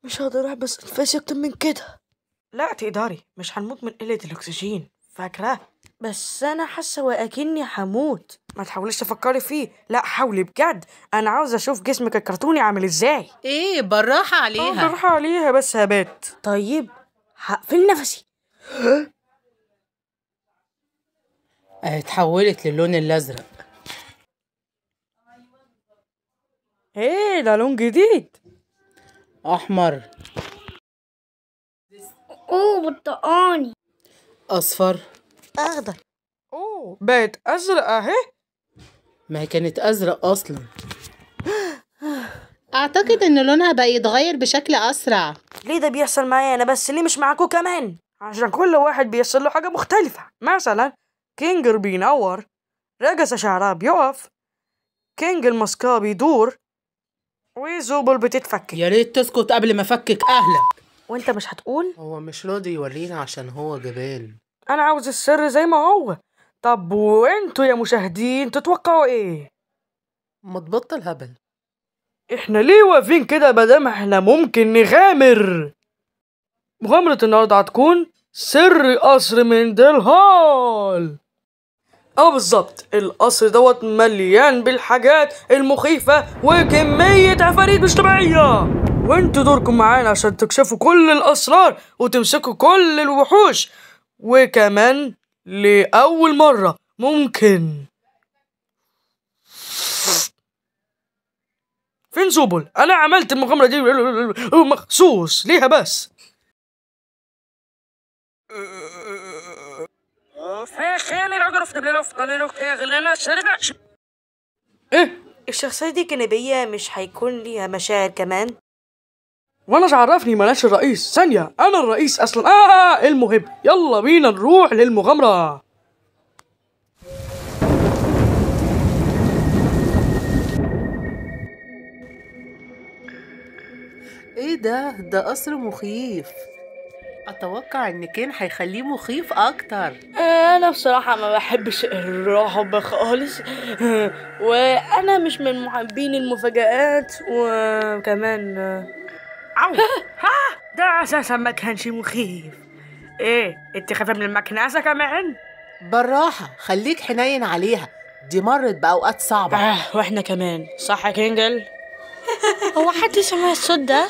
مش هقدر احبس انفاسي اكتر من كده. لا تقدري، مش هنموت من قلة الاكسجين، فاكرة؟ بس انا حاسة واكني هموت. ما تحاوليش تفكري فيه، لا حاولي بجد. انا عاوز اشوف جسمك الكرتوني عامل ازاي. ايه بالراحة عليها. بالراحة عليها بس يا بات. طيب هقفل نفسي. اتحولت للون الازرق. ايه ده لون جديد. احمر. برتقاني. اصفر. اخضر. بقت ازرق اهي. ما هي كانت ازرق اصلا. اعتقد ان لونها بقى يتغير بشكل اسرع. ليه ده بيحصل معايا انا بس؟ ليه مش معاكوا كمان؟ عشان كل واحد بيحصل له حاجة مختلفة. مثلا كينجر بينور، رجس شعرها بيقف، كينج الماسكاه بيدور، وزوبل بتتفكك. يا ريت تسكت قبل ما افكك اهلك. وانت مش هتقول؟ هو مش راضي يورينا عشان هو جبان. انا عاوز السر زي ما هو. طب وانتوا يا مشاهدين تتوقعوا ايه؟ ما تبطل هبل. احنا ليه واقفين كده مادام احنا ممكن نغامر؟ مغامرة النهاردة هتكون سر قصر مندل هول. بالظبط، القصر دوت مليان بالحاجات المخيفة وكمية عفاريت مش طبيعية، وانتوا دوركم معانا عشان تكشفوا كل الأسرار وتمسكوا كل الوحوش، وكمان لأول مرة ممكن. فين زوبل؟ أنا عملت المغامرة دي مخصوص ليها بس. ايه؟ الشخصية دي جانبية، مش هيكون ليها مشاعر كمان؟ وانا مش عرفني ملاش الرئيس ثانية، انا الرئيس اصلا. المهم يلا بينا نروح للمغامرة. ايه ده قصر مخيف. اتوقع ان كان هيخليه مخيف اكتر. انا بصراحة ما بحبش الرعب خالص، وانا مش من محبين المفاجآت، وكمان ده اساسا ما كانش مخيف. ايه انت خايفة من المكنسة كمان؟ بالراحة، خليك حنين عليها، دي مرت بأوقات صعبة. واحنا كمان صح يا كينجل؟ هو حد سمع الصوت ده؟